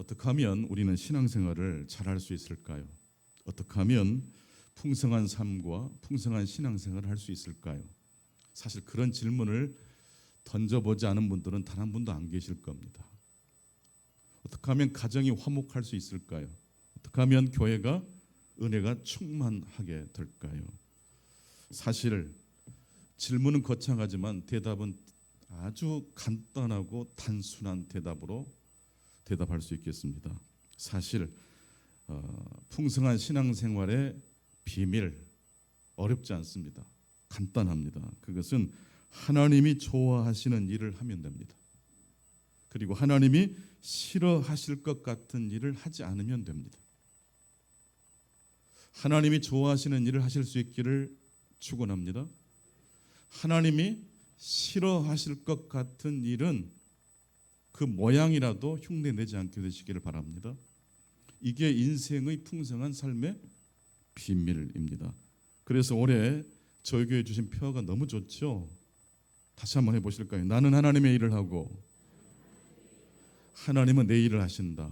어떻게 하면 우리는 신앙생활을 잘할 수 있을까요? 어떻게 하면 풍성한 삶과 풍성한 신앙생활을 할 수 있을까요? 사실 그런 질문을 던져보지 않은 분들은 단 한 분도 안 계실 겁니다. 어떻게 하면 가정이 화목할 수 있을까요? 어떻게 하면 교회가 은혜가 충만하게 될까요? 사실 질문은 거창하지만 대답은 아주 간단하고 단순한 대답으로 대답할 수 있겠습니다. 사실 풍성한 신앙생활의 비밀 어렵지 않습니다. 간단합니다. 그것은 하나님이 좋아하시는 일을 하면 됩니다. 그리고 하나님이 싫어하실 것 같은 일을 하지 않으면 됩니다. 하나님이 좋아하시는 일을 하실 수 있기를 축원합니다. 하나님이 싫어하실 것 같은 일은 그 모양이라도 흉내내지 않게 되시기를 바랍니다. 이게 인생의 풍성한 삶의 비밀입니다. 그래서 올해 저희 교회 주신 표어가 너무 좋죠. 다시 한번 해보실까요? 나는 하나님의 일을 하고 하나님은 내 일을 하신다.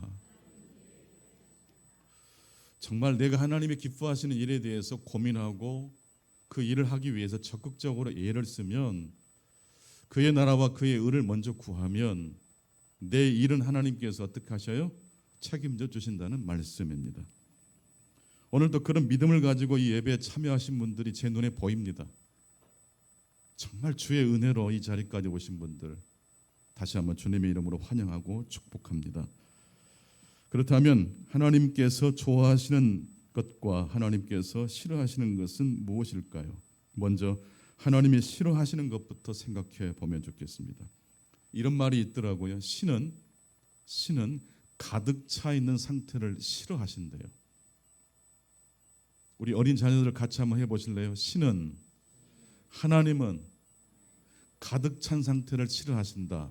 정말 내가 하나님이 기뻐하시는 일에 대해서 고민하고 그 일을 하기 위해서 적극적으로 애를 쓰면, 그의 나라와 그의 의를 먼저 구하면 내 일은 하나님께서 어떻게 하셔요? 책임져 주신다는 말씀입니다. 오늘도 그런 믿음을 가지고 이 예배에 참여하신 분들이 제 눈에 보입니다. 정말 주의 은혜로 이 자리까지 오신 분들 다시 한번 주님의 이름으로 환영하고 축복합니다. 그렇다면 하나님께서 좋아하시는 것과 하나님께서 싫어하시는 것은 무엇일까요? 먼저 하나님이 싫어하시는 것부터 생각해 보면 좋겠습니다. 이런 말이 있더라고요. 신은 가득 차 있는 상태를 싫어하신대요. 우리 어린 자녀들 같이 한번 해보실래요? 하나님은 가득 찬 상태를 싫어하신다.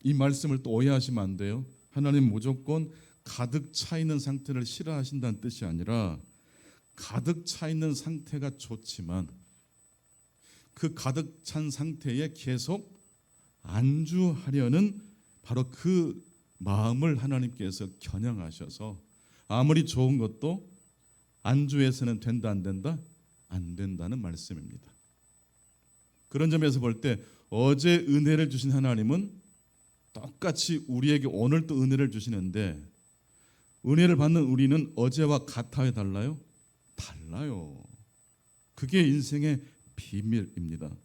이 말씀을 또 오해하시면 안 돼요. 하나님 무조건 가득 차 있는 상태를 싫어하신다는 뜻이 아니라, 가득 차 있는 상태가 좋지만 그 가득 찬 상태에 계속 안주하려는 바로 그 마음을 하나님께서 겨냥하셔서 아무리 좋은 것도 안주해서는 된다 안 된다? 안 된다는 말씀입니다. 그런 점에서 볼 때 어제 은혜를 주신 하나님은 똑같이 우리에게 오늘 또 은혜를 주시는데, 은혜를 받는 우리는 어제와 같아요, 달라요? 달라요. 그게 인생의 비밀입니다.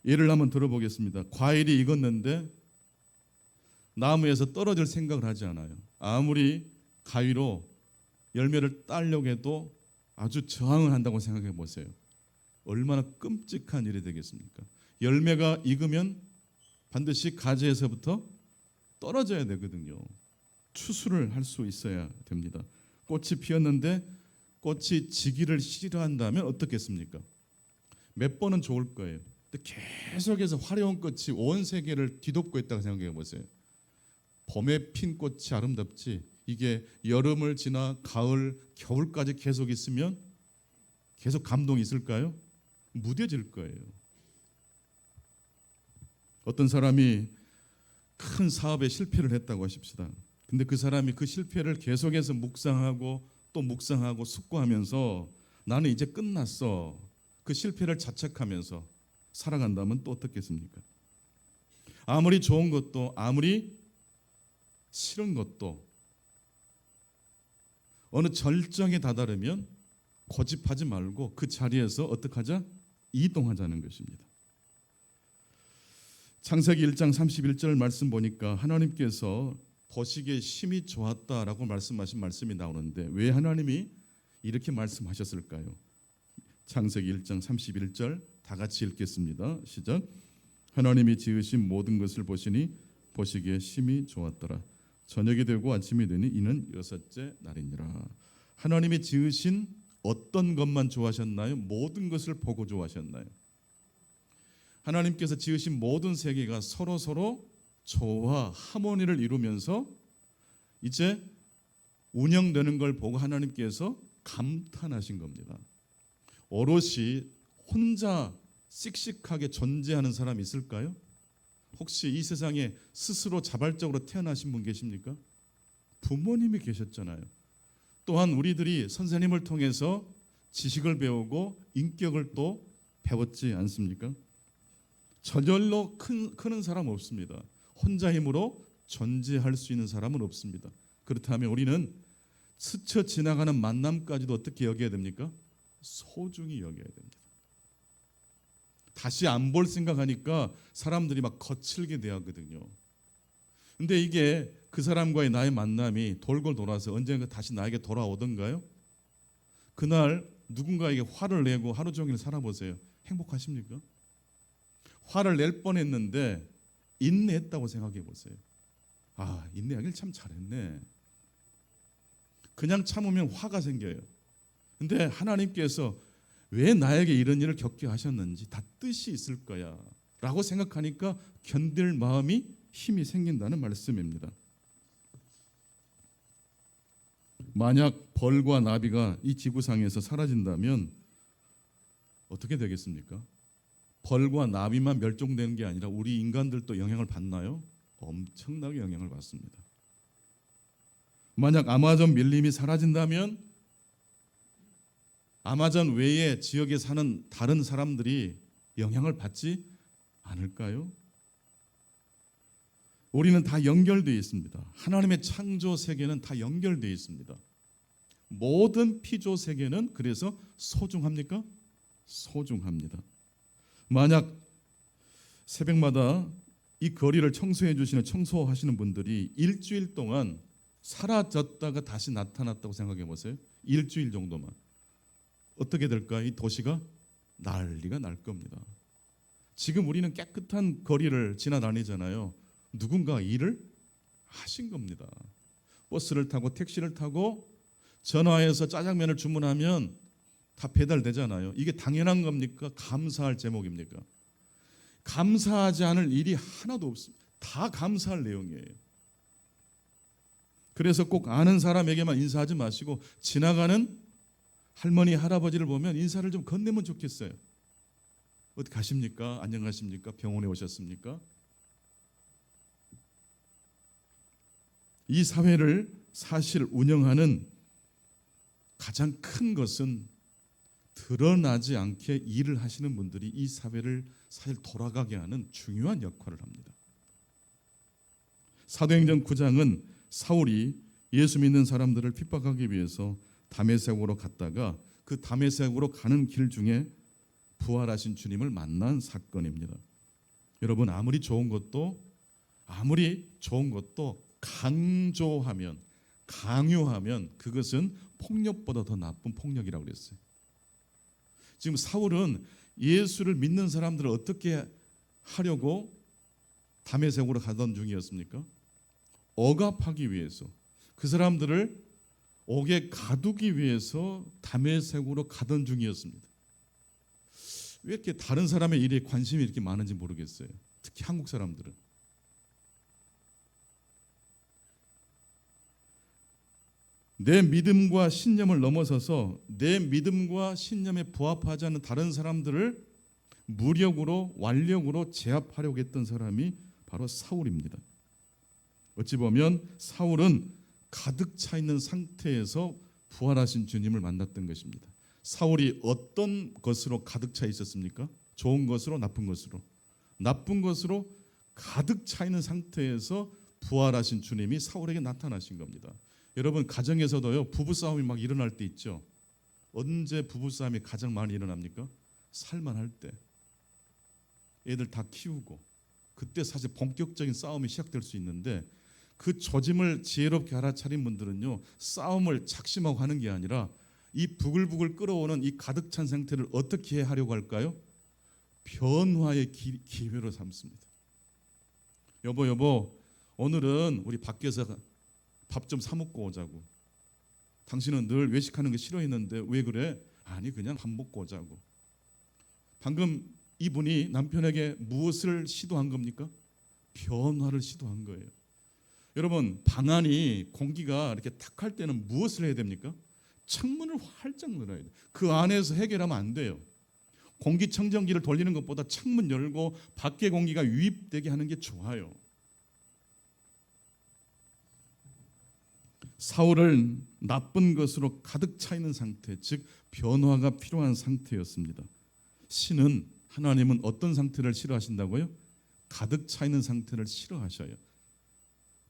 예를 한번 들어보겠습니다. 과일이 익었는데 나무에서 떨어질 생각을 하지 않아요. 아무리 가위로 열매를 따려고 해도 아주 저항을 한다고 생각해 보세요. 얼마나 끔찍한 일이 되겠습니까? 열매가 익으면 반드시 가지에서부터 떨어져야 되거든요. 추수를 할 수 있어야 됩니다. 꽃이 피었는데 꽃이 지기를 싫어한다면 어떻겠습니까? 몇 번은 좋을 거예요. 근데 계속해서 화려한 꽃이 온 세계를 뒤덮고 있다고 생각해 보세요. 봄에 핀 꽃이 아름답지, 이게 여름을 지나 가을, 겨울까지 계속 있으면 계속 감동이 있을까요? 무뎌질 거예요. 어떤 사람이 큰 사업에 실패를 했다고 하십시다. 근데 그 사람이 그 실패를 계속해서 묵상하고 또 묵상하고 숙고하면서 나는 이제 끝났어, 그 실패를 자책하면서 살아간다면 또 어떻겠습니까? 아무리 좋은 것도 아무리 싫은 것도 어느 절정에 다다르면 고집하지 말고 그 자리에서 어떻게 하자? 이동하자는 것입니다. 창세기 1장 31절 말씀 보니까 하나님께서 보시기에 심히 좋았다라고 말씀하신 말씀이 나오는데, 왜 하나님이 이렇게 말씀하셨을까요? 창세기 1장 31절 다 같이 읽겠습니다. 시작. 하나님이 지으신 모든 것을 보시니 보시기에 심히 좋았더라. 저녁이 되고 아침이 되니 이는 여섯째 날이니라. 하나님이 지으신 어떤 것만 좋아하셨나요? 모든 것을 보고 좋아하셨나요? 하나님께서 지으신 모든 세계가 서로 조화, 하모니를 이루면서 이제 운영되는 걸 보고 하나님께서 감탄하신 겁니다. 오롯이 혼자 씩씩하게 존재하는 사람이 있을까요? 혹시 이 세상에 스스로 자발적으로 태어나신 분 계십니까? 부모님이 계셨잖아요. 또한 우리들이 선생님을 통해서 지식을 배우고 인격을 또 배웠지 않습니까? 저절로 크는 사람 없습니다. 혼자 힘으로 존재할 수 있는 사람은 없습니다. 그렇다면 우리는 스쳐 지나가는 만남까지도 어떻게 여겨야 됩니까? 소중히 여겨야 됩니다. 다시 안 볼 생각하니까 사람들이 막 거칠게 대하거든요. 근데 이게 그 사람과의 나의 만남이 돌고 돌아서 언젠가 다시 나에게 돌아오던가요? 그날 누군가에게 화를 내고 하루 종일 살아보세요. 행복하십니까? 화를 낼 뻔했는데 인내했다고 생각해 보세요. 아, 인내하길 참 잘했네. 그냥 참으면 화가 생겨요. 근데 하나님께서 왜 나에게 이런 일을 겪게 하셨는지 다 뜻이 있을 거야 라고 생각하니까 견딜 마음이 힘이 생긴다는 말씀입니다. 만약 벌과 나비가 이 지구상에서 사라진다면 어떻게 되겠습니까? 벌과 나비만 멸종되는 게 아니라 우리 인간들도 영향을 받나요? 엄청나게 영향을 받습니다. 만약 아마존 밀림이 사라진다면 아마존 외의 지역에 사는 다른 사람들이 영향을 받지 않을까요? 우리는 다 연결되어 있습니다. 하나님의 창조 세계는 다 연결되어 있습니다. 모든 피조 세계는 그래서 소중합니까? 소중합니다. 만약 새벽마다 이 거리를 청소해 주시는 청소하시는 분들이 일주일 동안 사라졌다가 다시 나타났다고 생각해 보세요. 일주일 정도만. 어떻게 될까? 이 도시가 난리가 날 겁니다. 지금 우리는 깨끗한 거리를 지나다니잖아요. 누군가 일을 하신 겁니다. 버스를 타고 택시를 타고 전화해서 짜장면을 주문하면 다 배달되잖아요. 이게 당연한 겁니까? 감사할 제목입니까? 감사하지 않을 일이 하나도 없습니다. 다 감사할 내용이에요. 그래서 꼭 아는 사람에게만 인사하지 마시고 지나가는 할머니, 할아버지를 보면 인사를 좀 건네면 좋겠어요. 어디 가십니까? 안녕하십니까? 병원에 오셨습니까? 이 사회를 사실 운영하는 가장 큰 것은 드러나지 않게 일을 하시는 분들이 이 사회를 사실 돌아가게 하는 중요한 역할을 합니다. 사도행전 9장은 사울이 예수 믿는 사람들을 핍박하기 위해서 다메섹으로 갔다가 그 다메섹으로 가는 길 중에 부활하신 주님을 만난 사건입니다. 여러분, 아무리 좋은 것도 강요하면 그것은 폭력보다 더 나쁜 폭력이라고 그랬어요. 지금 사울은 예수를 믿는 사람들을 어떻게 하려고 다메섹으로 가던 중이었습니까? 억압하기 위해서, 그 사람들을 옥에 가두기 위해서 다메섹으로 가던 중이었습니다. 왜 이렇게 다른 사람의 일에 관심이 이렇게 많은지 모르겠어요. 특히 한국 사람들은. 내 믿음과 신념을 넘어서서 내 믿음과 신념에 부합하지 않는 다른 사람들을 무력으로, 완력으로 제압하려고 했던 사람이 바로 사울입니다. 어찌 보면 사울은 가득 차 있는 상태에서 부활하신 주님을 만났던 것입니다. 사울이 어떤 것으로 가득 차 있었습니까? 좋은 것으로, 나쁜 것으로? 나쁜 것으로 가득 차 있는 상태에서 부활하신 주님이 사울에게 나타나신 겁니다. 여러분, 가정에서도요, 부부싸움이 막 일어날 때 있죠. 언제 부부싸움이 가장 많이 일어납니까? 살만할 때. 애들 다 키우고 그때 사실 본격적인 싸움이 시작될 수 있는데, 그 조짐을 지혜롭게 알아차린 분들은요, 싸움을 작심하고 하는 게 아니라 이 부글부글 끓어오는 이 가득 찬 상태를 어떻게 하려고 할까요? 변화의 기회로 삼습니다. 여보, 오늘은 우리 밖에서 밥 좀 사 먹고 오자고. 당신은 늘 외식하는 거 싫어했는데 왜 그래? 아니, 그냥 밥 먹고 오자고. 방금 이분이 남편에게 무엇을 시도한 겁니까? 변화를 시도한 거예요. 여러분, 방안이 공기가 이렇게 탁할 때는 무엇을 해야 됩니까? 창문을 활짝 열어야 돼요. 그 안에서 해결하면 안 돼요. 공기청정기를 돌리는 것보다 창문 열고 밖의 공기가 유입되게 하는 게 좋아요. 사울은 나쁜 것으로 가득 차 있는 상태, 즉 변화가 필요한 상태였습니다. 신은, 하나님은 어떤 상태를 싫어하신다고요? 가득 차 있는 상태를 싫어하셔요.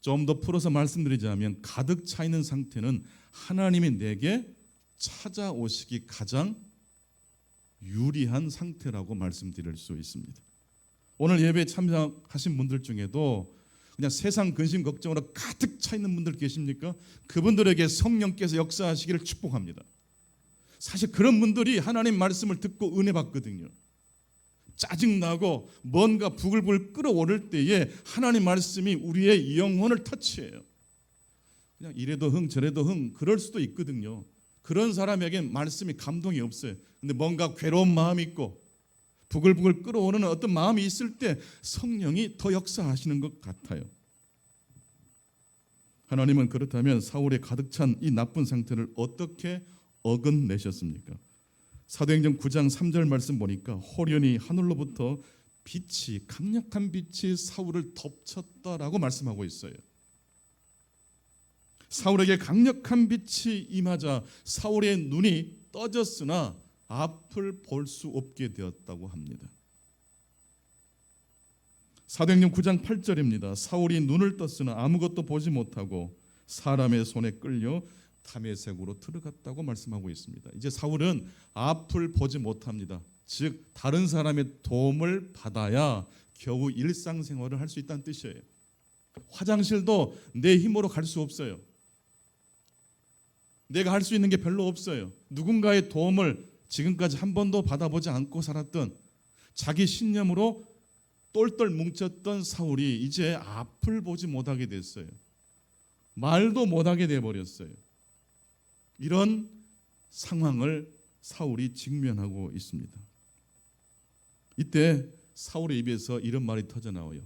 좀 더 풀어서 말씀드리자면 가득 차 있는 상태는 하나님이 내게 찾아오시기 가장 유리한 상태라고 말씀드릴 수 있습니다. 오늘 예배에 참석하신 분들 중에도 그냥 세상 근심 걱정으로 가득 차 있는 분들 계십니까? 그분들에게 성령께서 역사하시기를 축복합니다. 사실 그런 분들이 하나님 말씀을 듣고 은혜 받거든요. 짜증나고 뭔가 부글부글 끓어오를 때에 하나님 말씀이 우리의 영혼을 터치해요. 그냥 이래도 흥 저래도 흥 그럴 수도 있거든요. 그런 사람에겐 말씀이 감동이 없어요. 근데 뭔가 괴로운 마음이 있고 부글부글 끓어오르는 어떤 마음이 있을 때 성령이 더 역사하시는 것 같아요. 하나님은 그렇다면 사울의 가득 찬 이 나쁜 상태를 어떻게 어긋내셨습니까? 사도행전 9장 3절 말씀 보니까 호련히 하늘로부터 빛이, 강력한 빛이 사울을 덮쳤다라고 말씀하고 있어요. 사울에게 강력한 빛이 임하자 사울의 눈이 떠졌으나 앞을 볼 수 없게 되었다고 합니다. 사도행전 9장 8절입니다. 사울이 눈을 떴으나 아무것도 보지 못하고 사람의 손에 끌려 다메섹으로 들어갔다고 말씀하고 있습니다. 이제 사울은 앞을 보지 못합니다. 즉 다른 사람의 도움을 받아야 겨우 일상생활을 할 수 있다는 뜻이에요. 화장실도 내 힘으로 갈 수 없어요. 내가 할 수 있는 게 별로 없어요. 누군가의 도움을 지금까지 한 번도 받아보지 않고 살았던, 자기 신념으로 똘똘 뭉쳤던 사울이 이제 앞을 보지 못하게 됐어요. 말도 못하게 돼버렸어요. 이런 상황을 사울이 직면하고 있습니다. 이때 사울의 입에서 이런 말이 터져나와요.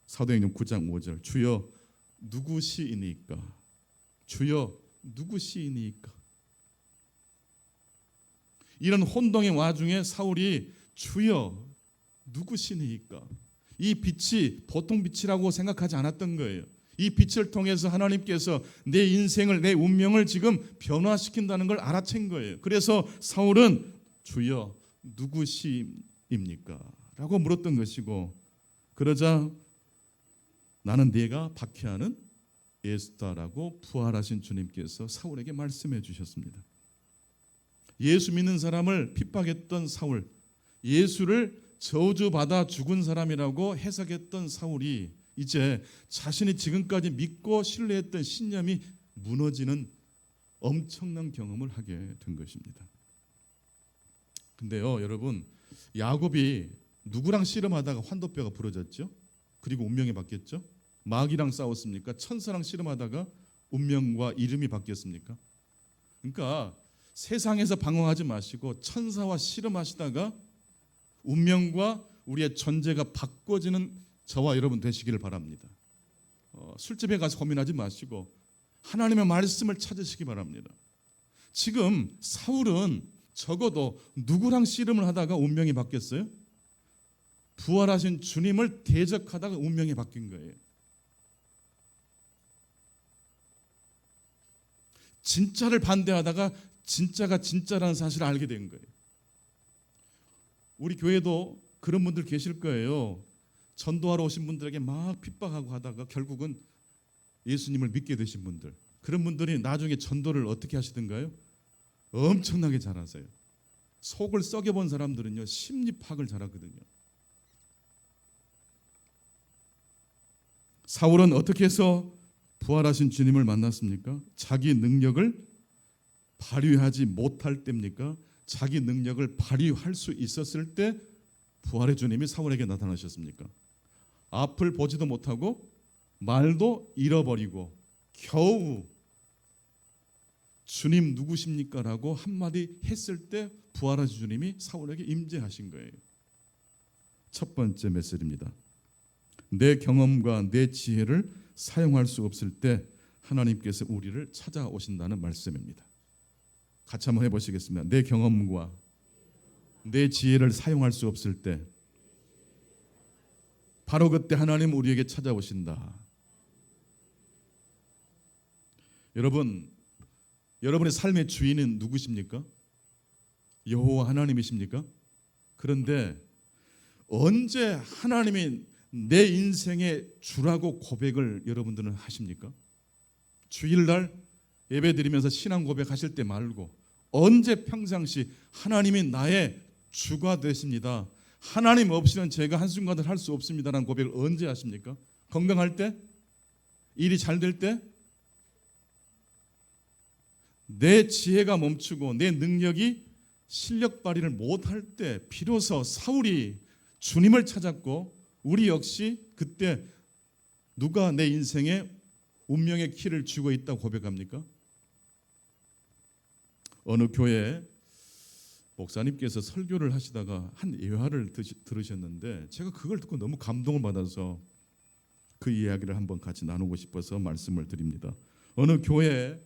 사도행전 9장 5절, 주여 누구시이니까? 주여 누구시이니까? 이런 혼동의 와중에 사울이 주여 누구시니까? 이 빛이 보통 빛이라고 생각하지 않았던 거예요. 이 빛을 통해서 하나님께서 내 인생을, 내 운명을 지금 변화시킨다는 걸 알아챈 거예요. 그래서 사울은 주여 누구시입니까? 라고 물었던 것이고, 그러자 나는 네가 박해하는 예수다라고 부활하신 주님께서 사울에게 말씀해 주셨습니다. 예수 믿는 사람을 핍박했던 사울, 예수를 저주받아 죽은 사람이라고 해석했던 사울이 이제 자신이 지금까지 믿고 신뢰했던 신념이 무너지는 엄청난 경험을 하게 된 것입니다. 근데요, 여러분, 야곱이 누구랑 씨름하다가 환도뼈가 부러졌죠? 그리고 운명이 바뀌었죠? 마귀랑 싸웠습니까? 천사랑 씨름하다가 운명과 이름이 바뀌었습니까? 그러니까 세상에서 방황하지 마시고 천사와 씨름하시다가 운명과 우리의 존재가 바꿔지는 저와 여러분 되시기를 바랍니다. 술집에 가서 고민하지 마시고 하나님의 말씀을 찾으시기 바랍니다. 지금 사울은 적어도 누구랑 씨름을 하다가 운명이 바뀌었어요? 부활하신 주님을 대적하다가 운명이 바뀐 거예요. 진짜를 반대하다가 진짜가 진짜라는 사실을 알게 된 거예요. 우리 교회도 그런 분들 계실 거예요. 전도하러 오신 분들에게 막 핍박하고 하다가 결국은 예수님을 믿게 되신 분들, 그런 분들이 나중에 전도를 어떻게 하시던가요? 엄청나게 잘하세요. 속을 썩여본 사람들은요, 심리 파악을 잘하거든요. 사울은 어떻게 해서 부활하신 주님을 만났습니까? 자기 능력을 발휘하지 못할 때입니까? 자기 능력을 발휘할 수 있었을 때 부활의 주님이 사울에게 나타나셨습니까? 앞을 보지도 못하고 말도 잃어버리고 겨우 주님 누구십니까? 라고 한마디 했을 때 부활하신 주님이 사울에게 임재하신 거예요. 첫 번째 메시지입니다. 내 경험과 내 지혜를 사용할 수 없을 때 하나님께서 우리를 찾아오신다는 말씀입니다. 같이 한번 해보시겠습니다. 내 경험과 내 지혜를 사용할 수 없을 때 바로 그때 하나님 우리에게 찾아오신다. 여러분, 여러분의 삶의 주인은 누구십니까? 여호와 하나님이십니까? 그런데 언제 하나님이 내 인생의 주라고 고백을 여러분들은 하십니까? 주일날 예배드리면서 신앙 고백하실 때 말고 언제 평상시 하나님이 나의 주가 되십니다. 하나님 없이는 제가 한순간도 할 수 없습니다라는 고백을 언제 하십니까? 건강할 때? 일이 잘 될 때? 내 지혜가 멈추고 내 능력이 실력 발휘를 못할 때 비로소 사울이 주님을 찾았고 우리 역시 그때 누가 내 인생의 운명의 키를 쥐고 있다고 고백합니까? 어느 교회 목사님께서 설교를 하시다가 한 예화를 들으셨는데 제가 그걸 듣고 너무 감동을 받아서 그 이야기를 한번 같이 나누고 싶어서 말씀을 드립니다. 어느 교회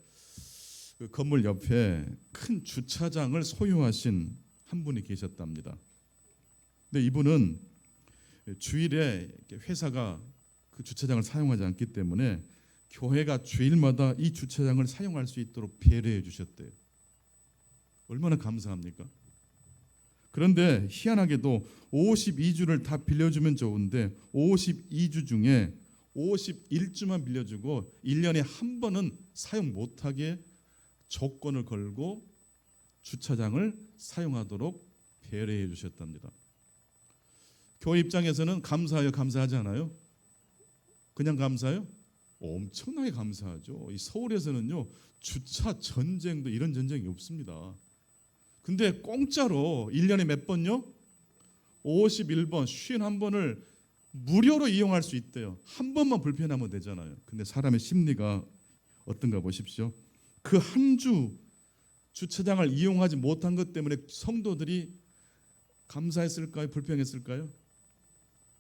그 건물 옆에 큰 주차장을 소유하신 한 분이 계셨답니다. 근데 이분은 주일에 회사가 그 주차장을 사용하지 않기 때문에 교회가 주일마다 이 주차장을 사용할 수 있도록 배려해 주셨대요. 얼마나 감사합니까? 그런데 희한하게도 52주를 다 빌려주면 좋은데 52주 중에 51주만 빌려주고 1년에 한 번은 사용 못하게 조건을 걸고 주차장을 사용하도록 배려해 주셨답니다. 교회 입장에서는 감사해요, 감사하지 않아요? 그냥 감사해요? 엄청나게 감사하죠. 이 서울에서는요 주차 전쟁도 이런 전쟁이 없습니다. 근데 공짜로 1년에 몇 번요? 51번, 51번을 무료로 이용할 수 있대요. 한 번만 불편하면 되잖아요. 근데 사람의 심리가 어떤가 보십시오. 그 한 주 주차장을 이용하지 못한 것 때문에 성도들이 감사했을까요? 불평했을까요?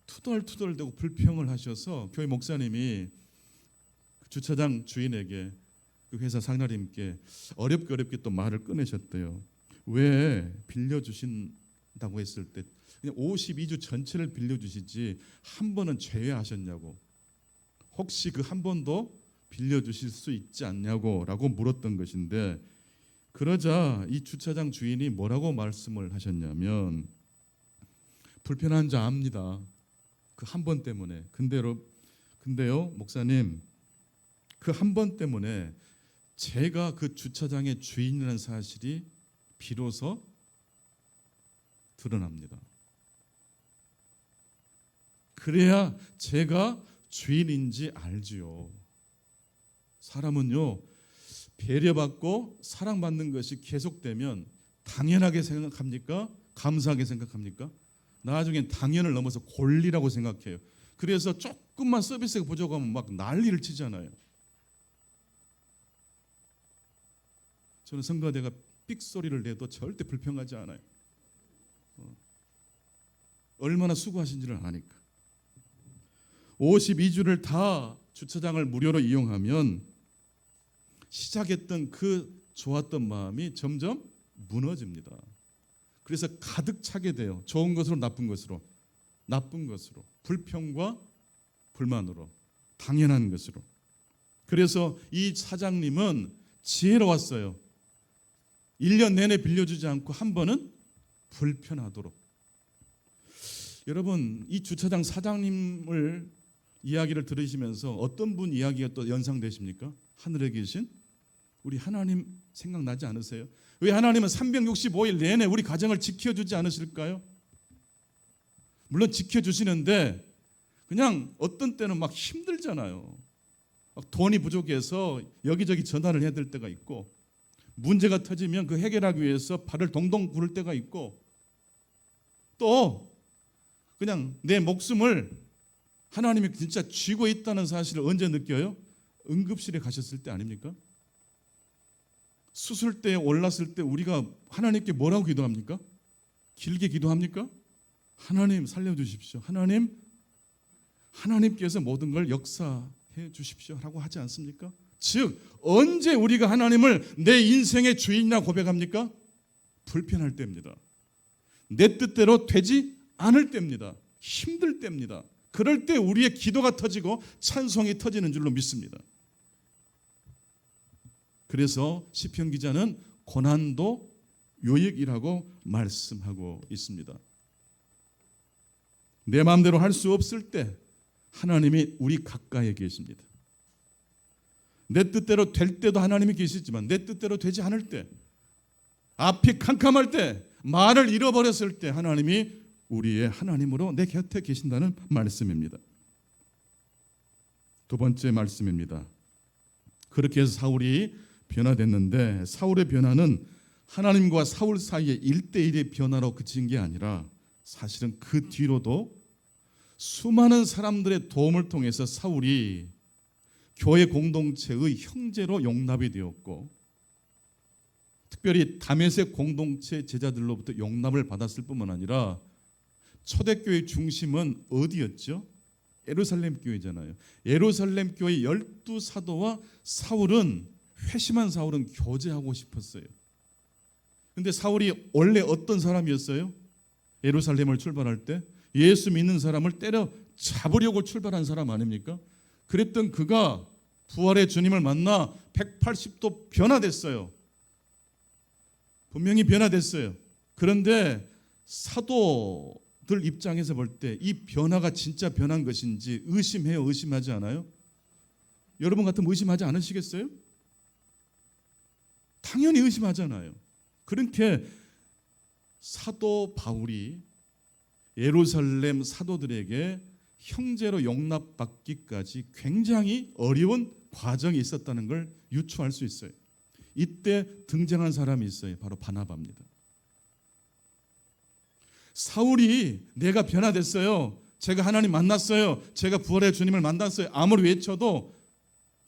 투덜투덜대고 불평을 하셔서 교회 목사님이 주차장 주인에게 그 회사 상사님께 어렵게 또 말을 꺼내셨대요. 왜 빌려주신다고 했을 때 그냥 52주 전체를 빌려주시지 한 번은 제외하셨냐고, 혹시 그 한 번도 빌려주실 수 있지 않냐고 라고 물었던 것인데, 그러자 이 주차장 주인이 뭐라고 말씀을 하셨냐면, 불편한 줄 압니다. 그 한 번 때문에. 근데요 목사님, 그 한 번 때문에 제가 그 주차장의 주인이라는 사실이 비로소 드러납니다. 그래야 제가 주인인지 알지요. 사람은요 배려받고 사랑받는 것이 계속되면 당연하게 생각합니까? 감사하게 생각합니까? 나중엔 당연을 넘어서 권리라고 생각해요. 그래서 조금만 서비스가 부족하면 막 난리를 치잖아요. 저는 성가대가 삑소리를 내도 절대 불평하지 않아요. 얼마나 수고하신지를 아니까. 52주를 다 주차장을 무료로 이용하면 시작했던 그 좋았던 마음이 점점 무너집니다. 그래서 가득 차게 돼요. 좋은 것으로 나쁜 것으로, 불평과 불만으로, 당연한 것으로. 그래서 이 사장님은 지혜로웠어요. 1년 내내 빌려주지 않고 한 번은 불편하도록. 여러분, 이 주차장 사장님을 이야기를 들으시면서 어떤 분 이야기가 또 연상되십니까? 하늘에 계신 우리 하나님 생각나지 않으세요? 왜 하나님은 365일 내내 우리 가정을 지켜주지 않으실까요? 물론 지켜주시는데 그냥 어떤 때는 막 힘들잖아요. 막 돈이 부족해서 여기저기 전화를 해야 될 때가 있고, 문제가 터지면 그 해결하기 위해서 발을 동동 구를 때가 있고, 또 그냥 내 목숨을 하나님이 진짜 쥐고 있다는 사실을 언제 느껴요? 응급실에 가셨을 때 아닙니까? 수술대에 올랐을 때 우리가 하나님께 뭐라고 기도합니까? 길게 기도합니까? 하나님 살려주십시오. 하나님께서 모든 걸 역사해 주십시오 라고 하지 않습니까? 즉 언제 우리가 하나님을 내 인생의 주인이라 고백합니까? 불편할 때입니다. 내 뜻대로 되지 않을 때입니다. 힘들 때입니다. 그럴 때 우리의 기도가 터지고 찬송이 터지는 줄로 믿습니다. 그래서 시편 기자는 고난도 요익이라고 말씀하고 있습니다. 내 마음대로 할 수 없을 때 하나님이 우리 가까이에 계십니다. 내 뜻대로 될 때도 하나님이 계시지만 내 뜻대로 되지 않을 때, 앞이 캄캄할 때, 말을 잃어버렸을 때 하나님이 우리의 하나님으로 내 곁에 계신다는 말씀입니다. 두 번째 말씀입니다. 그렇게 해서 사울이 변화됐는데 사울의 변화는 하나님과 사울 사이의 1대1의 변화로 그친 게 아니라 사실은 그 뒤로도 수많은 사람들의 도움을 통해서 사울이 교회 공동체의 형제로 용납이 되었고, 특별히 다메섹 공동체 제자들로부터 용납을 받았을 뿐만 아니라 초대교회 중심은 어디였죠? 예루살렘 교회잖아요. 예루살렘 교회 12사도와 회심한 사울은 교제하고 싶었어요. 근데 사울이 원래 어떤 사람이었어요? 예루살렘을 출발할 때 예수 믿는 사람을 때려 잡으려고 출발한 사람 아닙니까? 그랬던 그가 부활의 주님을 만나 180도 변화됐어요. 분명히 변화됐어요. 그런데 사도들 입장에서 볼 때 이 변화가 진짜 변한 것인지 의심해요? 의심하지 않아요? 여러분 같으면 의심하지 않으시겠어요? 당연히 의심하잖아요. 그렇게 사도 바울이 예루살렘 사도들에게 형제로 용납받기까지 굉장히 어려운 과정이 있었다는 걸 유추할 수 있어요. 이때 등장한 사람이 있어요. 바로 바나바입니다. 사울이 내가 변화됐어요, 제가 하나님 만났어요, 제가 부활의 주님을 만났어요 아무리 외쳐도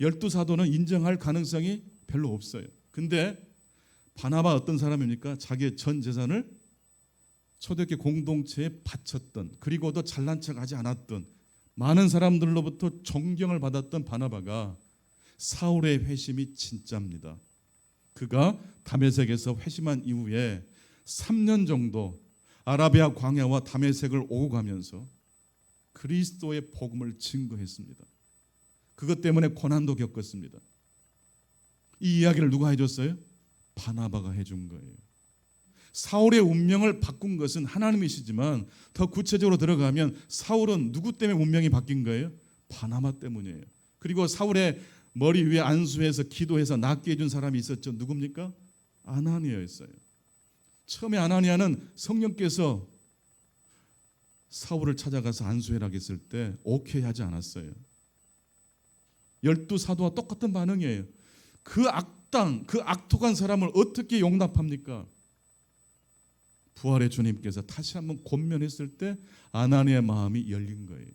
12사도는 인정할 가능성이 별로 없어요. 근데 바나바 어떤 사람입니까? 자기의 전 재산을 초대교회 공동체에 바쳤던, 그리고도 잘난 척하지 않았던, 많은 사람들로부터 존경을 받았던 바나바가 사울의 회심이 진짜입니다. 그가 다메섹에서 회심한 이후에 3년 정도 아라비아 광야와 다메섹을 오고 가면서 그리스도의 복음을 증거했습니다. 그것 때문에 고난도 겪었습니다. 이 이야기를 누가 해줬어요? 바나바가 해준 거예요. 사울의 운명을 바꾼 것은 하나님이시지만 더 구체적으로 들어가면 사울은 누구 때문에 운명이 바뀐 거예요? 바나바 때문이에요. 그리고 사울의 머리 위에 안수해서 기도해서 낫게 해준 사람이 있었죠. 누굽니까? 아나니아였어요. 처음에 아나니아는 성령께서 사울을 찾아가서 안수해라 했을 때 오케이 하지 않았어요. 12사도와 똑같은 반응이에요. 그 악당, 그 악독한 사람을 어떻게 용납합니까? 부활의 주님께서 다시 한번 권면했을 때 아나니아의 마음이 열린 거예요.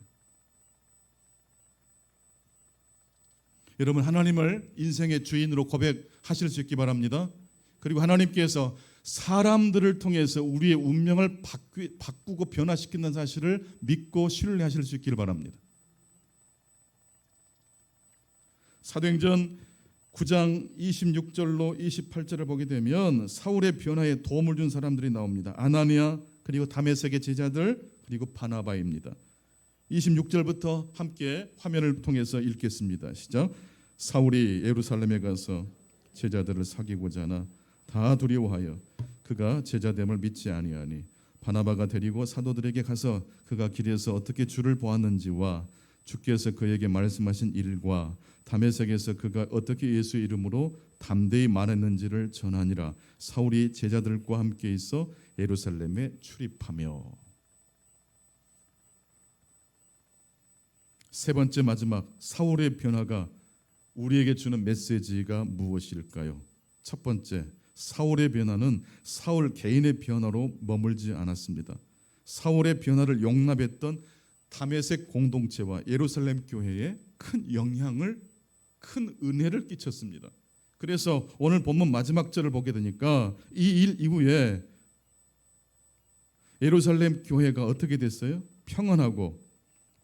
여러분, 하나님을 인생의 주인으로 고백하실 수 있기 바랍니다. 그리고 하나님께서 사람들을 통해서 우리의 운명을 바꾸고 변화시킨다는 사실을 믿고 신뢰하실 수 있기를 바랍니다. 사도행전 9장 26절로 28절을 보게 되면 사울의 변화에 도움을 준 사람들이 나옵니다. 아나니아, 그리고 다메섹의 제자들, 그리고 바나바입니다. 26절부터 함께 화면을 통해서 읽겠습니다. 시작. 사울이 예루살렘에 가서 제자들을 사귀고자 하나 다 두려워하여 그가 제자됨을 믿지 아니하니 바나바가 데리고 사도들에게 가서 그가 길에서 어떻게 주를 보았는지와 주께서 그에게 말씀하신 일과 다메섹에서 그가 어떻게 예수 이름으로 담대히 말했는지를 전하니라. 사울이 제자들과 함께 있어 예루살렘에 출입하며. 세 번째, 마지막, 사울의 변화가 우리에게 주는 메시지가 무엇일까요? 첫 번째, 사울의 변화는 사울 개인의 변화로 머물지 않았습니다. 사울의 변화를 용납했던 다메섹 공동체와 예루살렘 교회에 큰 영향을, 큰 은혜를 끼쳤습니다. 그래서 오늘 본문 마지막 절을 보게 되니까 이 일 이후에 예루살렘 교회가 어떻게 됐어요? 평안하고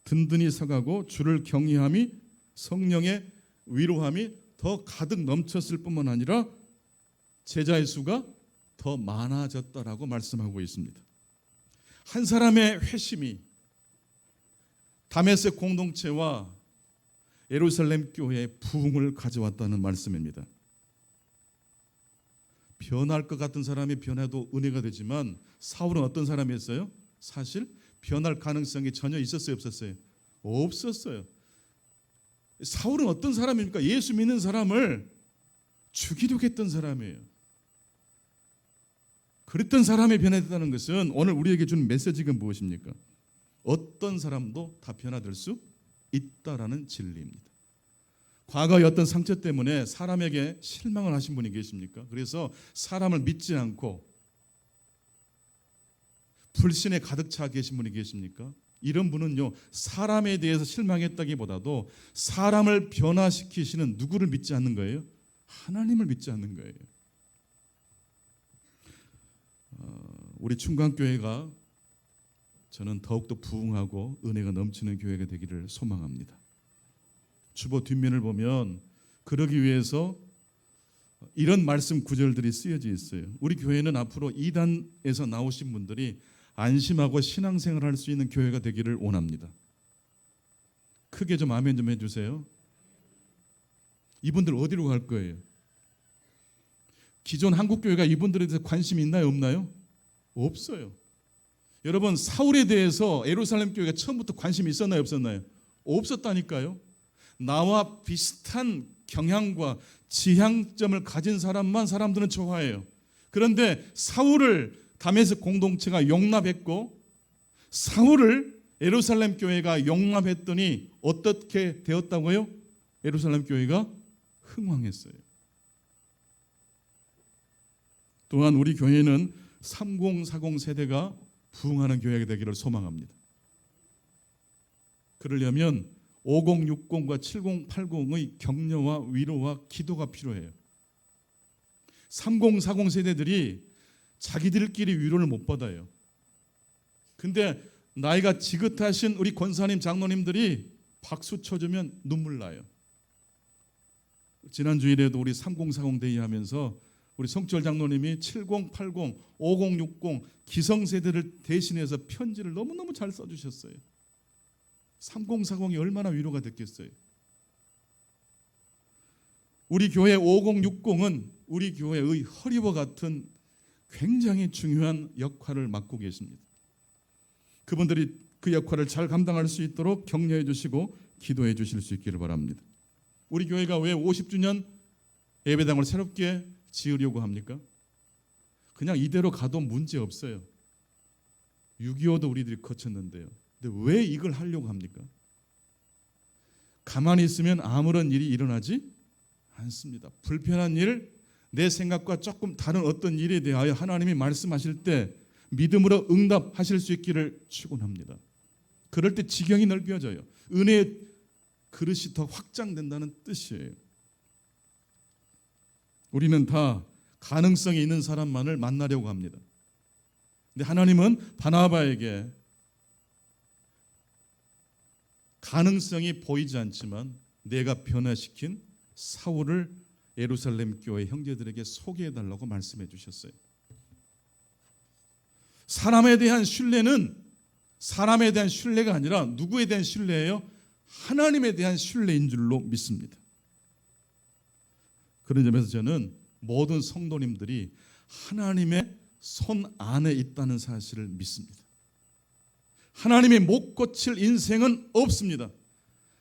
든든히 서가고 주를 경외함이, 성령의 위로함이 더 가득 넘쳤을 뿐만 아니라 제자의 수가 더 많아졌다라고 말씀하고 있습니다. 한 사람의 회심이 다메섹 공동체와 예루살렘 교회의 부흥을 가져왔다는 말씀입니다. 변할 것 같은 사람이 변해도 은혜가 되지만 사울은 어떤 사람이었어요? 사실 변할 가능성이 전혀 있었어요, 없었어요? 없었어요. 사울은 어떤 사람입니까? 예수 믿는 사람을 죽이려고 했던 사람이에요. 그랬던 사람이 변화됐다는 것은 오늘 우리에게 주는 메시지가 무엇입니까? 어떤 사람도 다 변화될 수 있다라는 진리입니다. 과거의 어떤 상처 때문에 사람에게 실망을 하신 분이 계십니까? 그래서 사람을 믿지 않고 불신에 가득 차 계신 분이 계십니까? 이런 분은요, 사람에 대해서 실망했다기보다도 사람을 변화시키시는 누구를 믿지 않는 거예요? 하나님을 믿지 않는 거예요. 우리 충강교회가 저는 더욱더 부흥하고 은혜가 넘치는 교회가 되기를 소망합니다. 주보 뒷면을 보면 그러기 위해서 이런 말씀 구절들이 쓰여져 있어요. 우리 교회는 앞으로 이단에서 나오신 분들이 안심하고 신앙생활을 할 수 있는 교회가 되기를 원합니다. 크게 좀 아멘 좀 해주세요. 이분들 어디로 갈 거예요? 기존 한국교회가 이분들에 대해서 관심이 있나요, 없나요? 없어요. 여러분, 사울에 대해서 예루살렘 교회가 처음부터 관심이 있었나요, 없었나요? 없었다니까요. 나와 비슷한 경향과 지향점을 가진 사람만 사람들은 좋아해요. 그런데 사울을 다메섹 공동체가 용납했고 사울을 예루살렘 교회가 용납했더니 어떻게 되었다고요? 예루살렘 교회가 흥왕했어요. 또한 우리 교회는 3040 세대가 부흥하는 교회가 되기를 소망합니다. 그러려면 5060과 7080의 격려와 위로와 기도가 필요해요. 3040 세대들이 자기들끼리 위로를 못 받아요. 근데 나이가 지긋하신 우리 권사님 장로님들이 박수 쳐주면 눈물 나요. 지난 주일에도 우리 3040 데이 하면서 우리 성철 장로님이 7080, 5060 기성세대를 대신해서 편지를 너무너무 잘 써주셨어요. 3040이 얼마나 위로가 됐겠어요. 우리 교회 5060은 우리 교회의 허리와 같은 굉장히 중요한 역할을 맡고 계십니다. 그분들이 그 역할을 잘 감당할 수 있도록 격려해 주시고 기도해 주실 수 있기를 바랍니다. 우리 교회가 왜 50주년 예배당을 새롭게 지으려고 합니까? 그냥 이대로 가도 문제 없어요. 6.25도 우리들이 거쳤는데요. 근데 왜 이걸 하려고 합니까? 가만히 있으면 아무런 일이 일어나지 않습니다. 불편한 일, 내 생각과 조금 다른 어떤 일에 대하여 하나님이 말씀하실 때 믿음으로 응답하실 수 있기를 축원합니다. 그럴 때 지경이 넓어져요. 은혜의 그릇이 더 확장된다는 뜻이에요. 우리는 다 가능성이 있는 사람만을 만나려고 합니다. 근데 하나님은 바나바에게 가능성이 보이지 않지만 내가 변화시킨 사울을 예루살렘 교회 형제들에게 소개해달라고 말씀해 주셨어요. 사람에 대한 신뢰는 사람에 대한 신뢰가 아니라 누구에 대한 신뢰예요? 하나님에 대한 신뢰인 줄로 믿습니다. 그런 점에서 저는 모든 성도님들이 하나님의 손 안에 있다는 사실을 믿습니다. 하나님이 못 고칠 인생은 없습니다.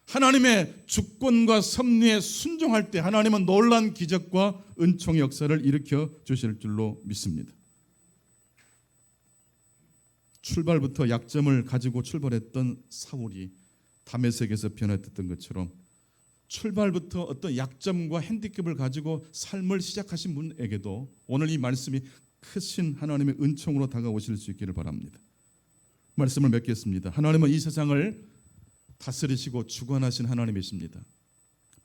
하나님의 주권과 섭리에 순종할 때 하나님은 놀라운 기적과 은총의 역사를 일으켜 주실 줄로 믿습니다. 출발부터 약점을 가지고 출발했던 사울이 다메섹에서 변화됐던 것처럼 출발부터 어떤 약점과 핸디캡을 가지고 삶을 시작하신 분에게도 오늘 이 말씀이 크신 하나님의 은총으로 다가오실 수 있기를 바랍니다. 말씀을 맺겠습니다. 하나님은 이 세상을 다스리시고 주관하신 하나님이십니다.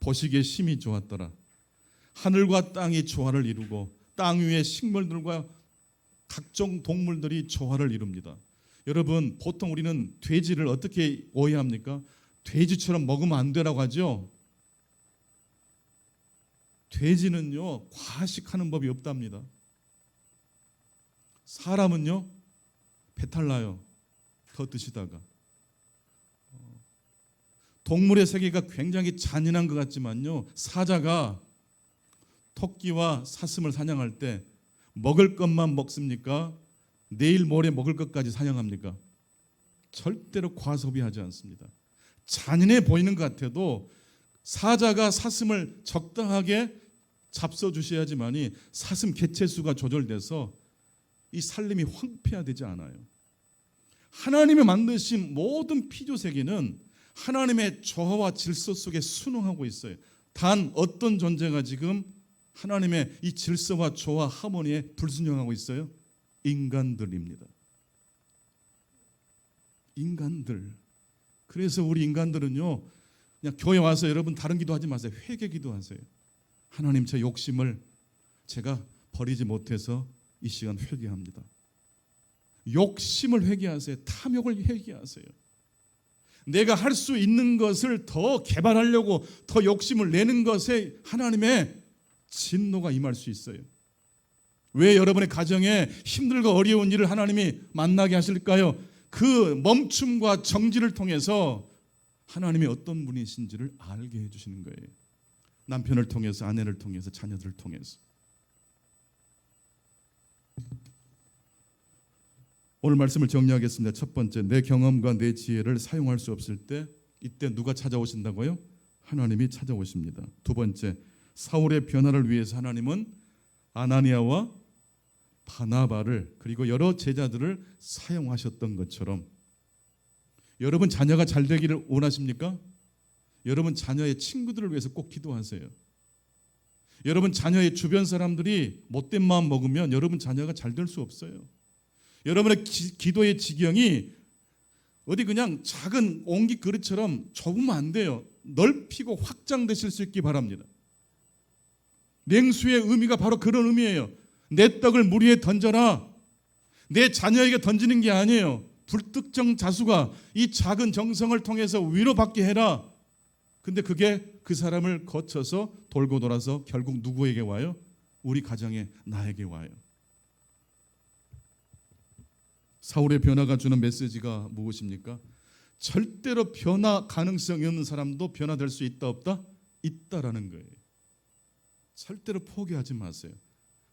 보시기에 심히 좋았더라. 하늘과 땅이 조화를 이루고 땅 위의 식물들과 각종 동물들이 조화를 이룹니다. 여러분, 보통 우리는 돼지를 어떻게 오해합니까? 돼지처럼 먹으면 안 되라고 하죠. 돼지는요, 과식하는 법이 없답니다. 사람은요, 배탈 나요. 더 드시다가 동물의 세계가 굉장히 잔인한 것 같지만요, 사자가 토끼와 사슴을 사냥할 때 먹을 것만 먹습니까? 내일 모레 먹을 것까지 사냥합니까? 절대로 과소비하지 않습니다. 잔인해 보이는 것 같아도 사자가 사슴을 적당하게 잡숴 주셔야지만이 사슴 개체수가 조절돼서 이 살림이 황폐화되지 않아요. 하나님이 만드신 모든 피조 세계는 하나님의 조화와 질서 속에 순응하고 있어요. 단 어떤 존재가 지금 하나님의 이 질서와 조화, 하모니에 불순종하고 있어요? 인간들입니다. 인간들. 그래서 우리 인간들은요, 그냥 교회 와서 여러분 다른 기도하지 마세요. 회개 기도하세요. 하나님, 제 욕심을 제가 버리지 못해서 이 시간 회개합니다. 욕심을 회개하세요. 탐욕을 회개하세요. 내가 할 수 있는 것을 더 개발하려고 더 욕심을 내는 것에 하나님의 진노가 임할 수 있어요. 왜 여러분의 가정에 힘들고 어려운 일을 하나님이 만나게 하실까요? 그 멈춤과 정지를 통해서 하나님이 어떤 분이신지를 알게 해주시는 거예요. 남편을 통해서, 아내를 통해서, 자녀들을 통해서. 오늘 말씀을 정리하겠습니다. 첫 번째, 내 경험과 내 지혜를 사용할 수 없을 때, 이때 누가 찾아오신다고요? 하나님이 찾아오십니다. 두 번째, 사울의 변화를 위해서 하나님은 아나니아와 바나바를 그리고 여러 제자들을 사용하셨던 것처럼, 여러분 자녀가 잘 되기를 원하십니까? 여러분 자녀의 친구들을 위해서 꼭 기도하세요. 여러분 자녀의 주변 사람들이 못된 마음 먹으면 여러분 자녀가 잘 될 수 없어요. 여러분의 기도의 지경이 어디 그냥 작은 옹기 그릇처럼 좁으면 안 돼요. 넓히고 확장되실 수 있기 바랍니다. 맹수의 의미가 바로 그런 의미예요. 내 떡을 물 위에 던져라. 내 자녀에게 던지는 게 아니에요. 불특정 자수가 이 작은 정성을 통해서 위로받게 해라. 근데 그게 그 사람을 거쳐서 돌고 돌아서 결국 누구에게 와요? 우리 가정에, 나에게 와요. 사울의 변화가 주는 메시지가 무엇입니까? 절대로 변화 가능성이 없는 사람도 변화될 수 있다 없다? 있다라는 거예요. 절대로 포기하지 마세요.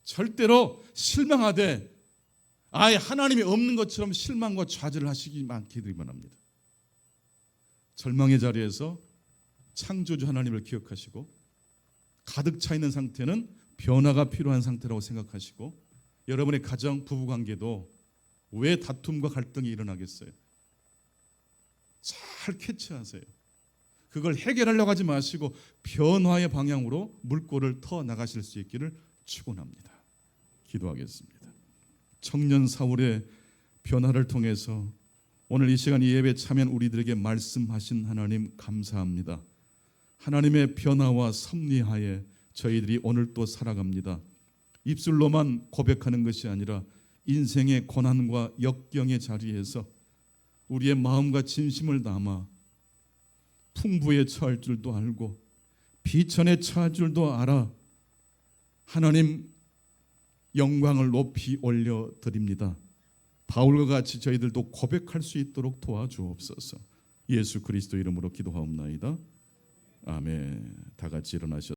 절대로 실망하되 아예 하나님이 없는 것처럼 실망과 좌절을 하시지 않기를 바랍니다. 절망의 자리에서 창조주 하나님을 기억하시고, 가득 차 있는 상태는 변화가 필요한 상태라고 생각하시고, 여러분의 가정, 부부관계도 왜 다툼과 갈등이 일어나겠어요? 잘 캐치하세요. 그걸 해결하려고 하지 마시고 변화의 방향으로 물꼬를 터 나가실 수 있기를 축원합니다. 기도하겠습니다. 청년 사울의 변화를 통해서 오늘 이 시간 이 예배에 참여한 우리들에게 말씀하신 하나님 감사합니다. 하나님의 변화와 섭리하에 저희들이 오늘 또 살아갑니다. 입술로만 고백하는 것이 아니라 인생의 고난과 역경의 자리에서 우리의 마음과 진심을 담아 풍부에 처할 줄도 알고 비천에 처할 줄도 알아 하나님 영광을 높이 올려드립니다. 바울과 같이 저희들도 고백할 수 있도록 도와주옵소서. 예수 그리스도 이름으로 기도하옵나이다. 아멘. 다 같이 일어나셔.